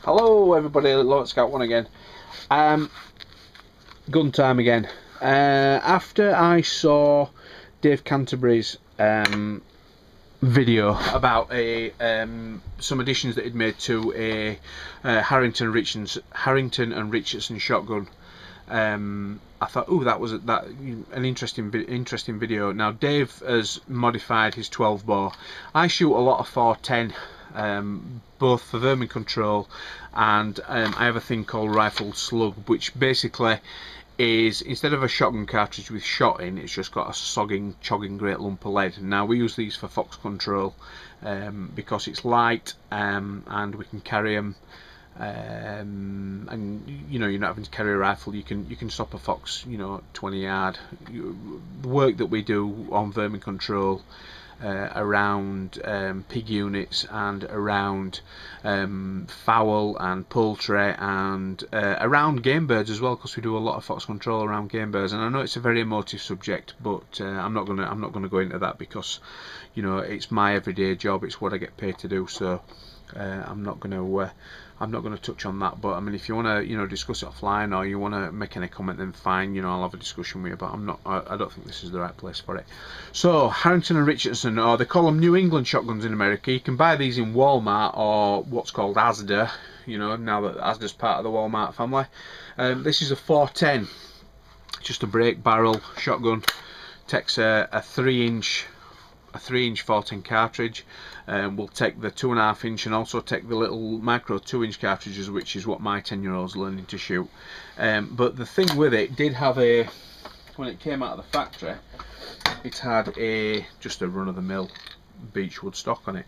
Hello everybody, Lord Scout 1 again. Gun time again. After I saw Dave Canterbury's video about some additions that he'd made to a Harrington and Richardson shotgun, I thought, oh, that was an interesting video. Now Dave has modified his 12 bore. I shoot a lot of 410, both for vermin control, and I have a thing called rifled slug, which basically is, instead of a shotgun cartridge with shot in, it's just got a chogging great lump of lead. Now we use these for fox control because it's light, and we can carry them. And you know, you're not having to carry a rifle. You can stop a fox, 20 yard. The work that we do on vermin control around pig units and around fowl and poultry and around game birds as well, because we do a lot of fox control around game birds. And I know it's a very emotive subject, but I'm not gonna go into that because it's my everyday job. It's what I get paid to do. So I'm not gonna touch on that. But I mean, if you want to discuss it offline, or you want to make any comment, then fine, I'll have a discussion with you. But I don't think this is the right place for it. So Harrington and Richardson, or they call them New England shotguns in America. You can buy these in Walmart or what's called Asda, now that Asda's part of the Walmart family. This is a 410, just a break barrel shotgun. Takes a 3-inch 410 cartridge. We'll take the 2.5 inch and also take the little micro 2-inch cartridges, which is what my 10-year-old's learning to shoot. But the thing with it did have when it came out of the factory, it had just a run-of-the-mill beechwood stock on it.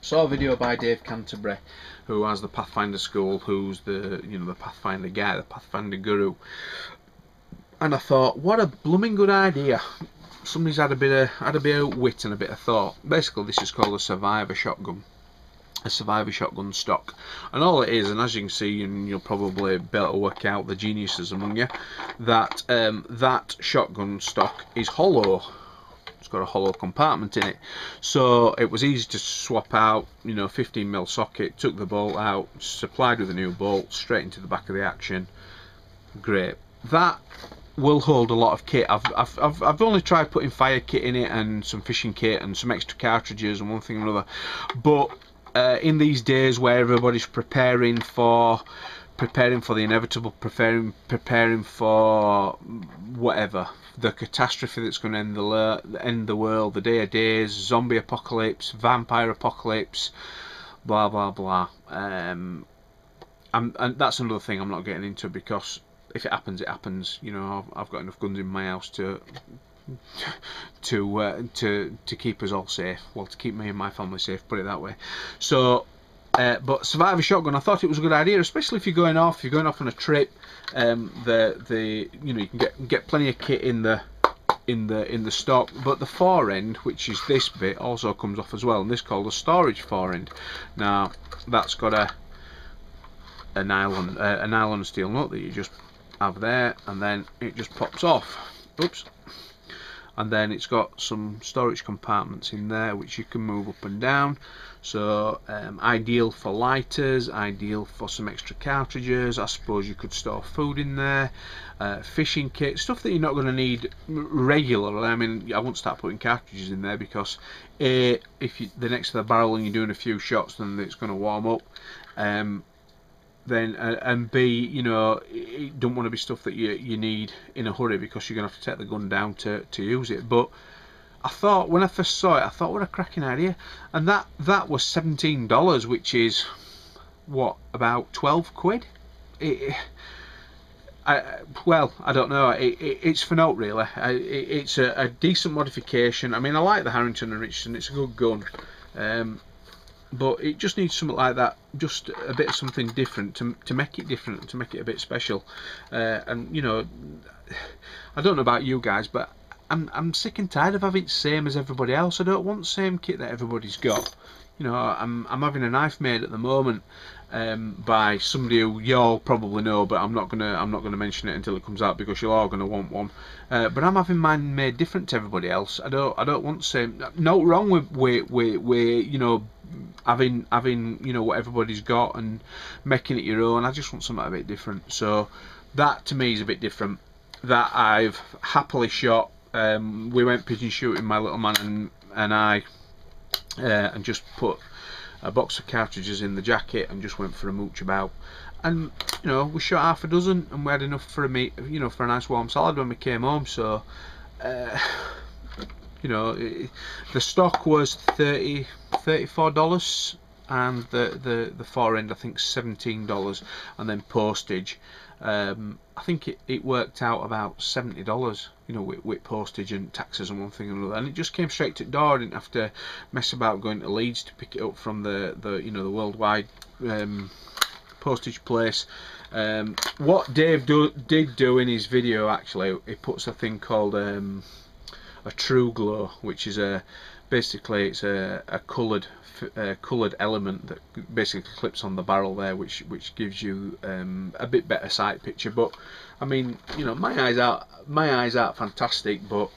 Saw a video by Dave Canterbury, who has the Pathfinder school, who's the the Pathfinder guy, the Pathfinder guru, and I thought, what a blooming good idea. Somebody's had a bit of wit and a bit of thought. Basically, this is called a survivor shotgun stock, and all it is, and as you can see, and you'll probably be able to work out, the geniuses among you, that that shotgun stock is hollow. It's got a hollow compartment in it, so it was easy to swap out. 15mm socket, took the bolt out, supplied with a new bolt, straight into the back of the action. Great. That will hold a lot of kit. I've only tried putting fire kit in it and some fishing kit and some extra cartridges and one thing or another, but in these days where everybody's preparing for the inevitable, preparing for whatever, the catastrophe that's going to end the world, the day of days, zombie apocalypse, vampire apocalypse, blah blah blah, and that's another thing I'm not getting into, because if it happens, it happens. I've got enough guns in my house to keep us all safe. Well, to keep me and my family safe, put it that way. So, but survivor shotgun, I thought it was a good idea, especially if you're going off on a trip. You can get plenty of kit in the stock, but the forend, which is this bit, also comes off as well, and this is called a storage forend. Now that's got a nylon steel nut that you just have there, and then it just pops off. Oops. And then it's got some storage compartments in there which you can move up and down. So ideal for lighters, ideal for some extra cartridges. I suppose you could store food in there, fishing kit, stuff that you're not going to need regularly. I mean, I won't start putting cartridges in there because if they're next to the barrel and you're doing a few shots, then it's going to warm up. Then and B, it don't want to be stuff that you need in a hurry, because you're gonna have to take the gun down to use it. But I thought, when I first saw it, I thought, what a cracking idea. And that was $17, which is what, about 12 quid. Well, I don't know. It's for note, really. It's a decent modification. I mean, I like the Harrington and Richardson. It's a good gun. But it just needs something like that, just a bit of something different to make it different, to make it a bit special. And I don't know about you guys, but I'm sick and tired of having it same as everybody else. I don't want the same kit that everybody's got. You know, I'm having a knife made at the moment by somebody who you all probably know, but I'm not gonna mention it until it comes out because you're all gonna want one. But I'm having mine made different to everybody else. I don't want to say no wrong with you know, having you know what everybody's got and making it your own. I just want something a bit different. So that to me is a bit different. That I've happily shot. We went pigeon shooting, my little man and I, and just put a box of cartridges in the jacket and just went for a mooch about. And you know, we shot half a dozen and we had enough for a meat, you know, for a nice warm salad when we came home. So you know, the stock was $34 and the forend I think $17, and then postage. I think it worked out about $70, you know, with postage and taxes and one thing and another, and it just came straight to the door. I didn't have to mess about going to Leeds to pick it up from the you know, the worldwide postage place. What Dave did do in his video, actually, he puts a thing called a true glow, which is basically it's a coloured element that basically clips on the barrel there, which gives you a bit better sight picture. But I mean, you know, my eyes aren't fantastic, but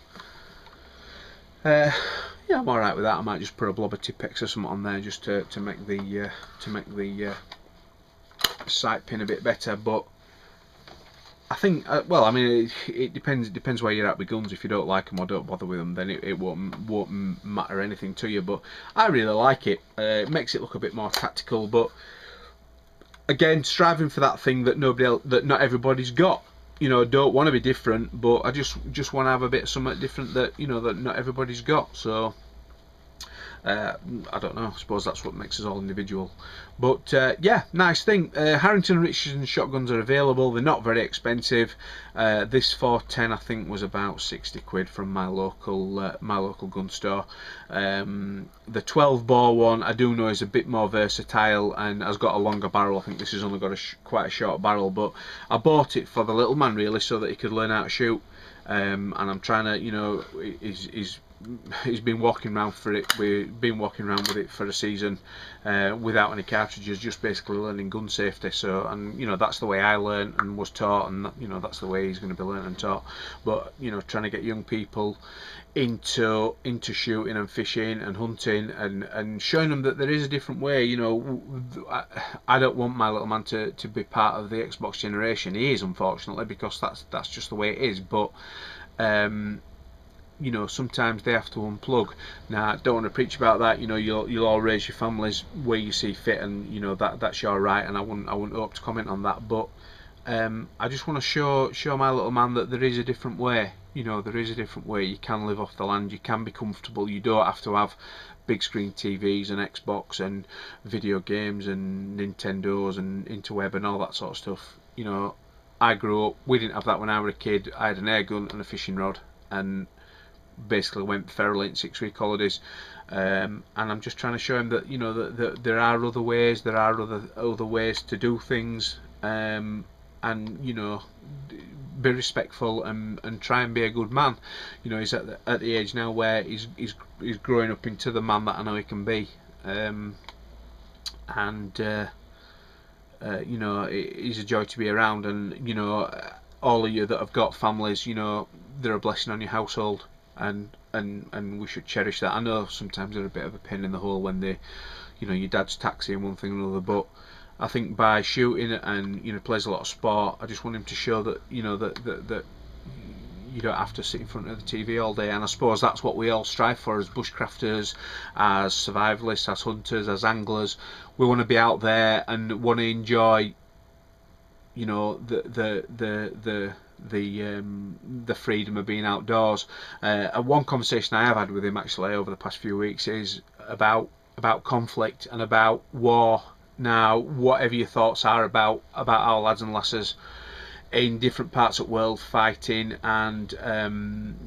yeah, I'm alright with that. I might just put a blob of Tipex or something on there just to make the sight pin a bit better. But I think, well, I mean, it depends where you're at with guns. If you don't like them or don't bother with them, then it won't matter anything to you. But I really like it. It makes it look a bit more tactical. But again, striving for that thing that not everybody's got. You know, don't want to be different, but I just want to have a bit of something different that, you know, that not everybody's got. So I don't know, I suppose that's what makes us all individual. But yeah, nice thing. Harrington and Richardson shotguns are available. They're not very expensive. This 410 I think was about 60 quid from my local gun store. The 12 bore one I do know is a bit more versatile and has got a longer barrel. I think this has only got quite a short barrel, but I bought it for the little man really, so that he could learn how to shoot. And I'm trying to, you know, he's been walking around for it. We've been walking around with it for a season without any cartridges, just basically learning gun safety. So, and you know, that's the way I learned and was taught, and you know, that's the way he's going to be learned and taught. But you know, trying to get young people into shooting and fishing and hunting and showing them that there is a different way. You know, I don't want my little man to be part of the Xbox generation. He is, unfortunately, because that's just the way it is. But you know, sometimes they have to unplug. Now, I don't want to preach about that. You know, you'll all raise your families where you see fit, and you know that's your right, and I wouldn't hope to comment on that. But I just want to show my little man that there is a different way. You know, there is a different way. You can live off the land. You can be comfortable. You don't have to have big screen TVs and Xbox and video games and Nintendos and interweb and all that sort of stuff. You know, I grew up. We didn't have that when I was a kid. I had an air gun and a fishing rod, and basically went feral in 6-week holidays. And I'm just trying to show him that, you know, that there are other ways. There are other ways to do things. And you know, be respectful and try and be a good man. You know, he's at the age now where he's growing up into the man that I know he can be. You know, he's a joy to be around, and you know, all of you that have got families, you know, they're a blessing on your household, and we should cherish that. I know sometimes they're a bit of a pain in the hole when they, you know, your dad's taxi and one thing and another, but I think by shooting and, you know, plays a lot of sport, I just want him to show that, you know, that you don't have to sit in front of the TV all day. And I suppose that's what we all strive for as bushcrafters, as survivalists, as hunters, as anglers. We want to be out there and want to enjoy, you know, the freedom of being outdoors. One conversation I have had with him actually over the past few weeks is about conflict and about war. Now, whatever your thoughts are about our lads and lasses in different parts of the world fighting and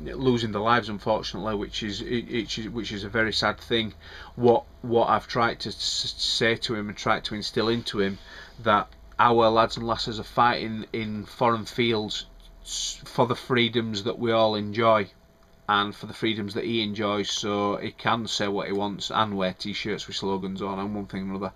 losing their lives, unfortunately, which is a very sad thing. What I've tried to say to him and tried to instill into him, that our lads and lasses are fighting in foreign fields for the freedoms that we all enjoy, and for the freedoms that he enjoys, so he can say what he wants and wear t-shirts with slogans on and one thing or another.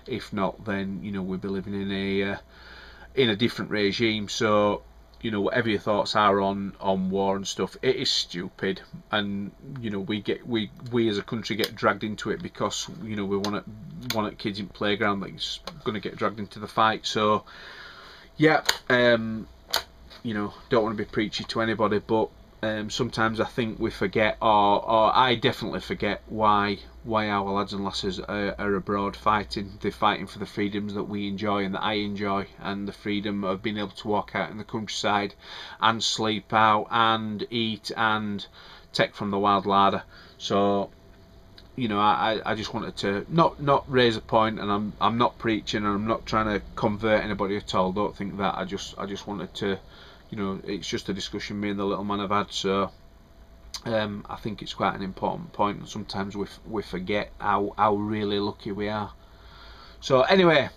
If not, then we'd be living in a different regime. So whatever your thoughts are on war and stuff, it is stupid, and we as a country get dragged into it because we want kids in playground that's going to get dragged into the fight. So yeah, don't want to be preachy to anybody, but sometimes I think we forget, or I definitely forget, why our lads and lasses are abroad fighting. They're fighting for the freedoms that we enjoy and that I enjoy, and the freedom of being able to walk out in the countryside and sleep out and eat and take from the wild larder. So I just wanted to not raise a point, and I'm not preaching, and I'm not trying to convert anybody at all. Don't think that. I just wanted to, it's just a discussion me and the little man have had. So I think it's quite an important point, and sometimes we forget how really lucky we are. So anyway,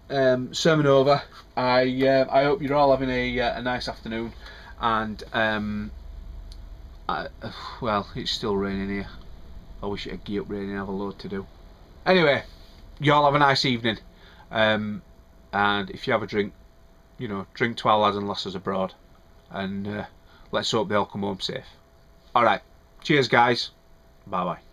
sermon over. I hope you're all having a nice afternoon, and well, it's still raining here. I wish it had geared up raining and have a load to do. Anyway, you all have a nice evening, and if you have a drink, drink to our lads and lasses abroad, and let's hope they all come home safe. Alright, cheers guys, bye bye.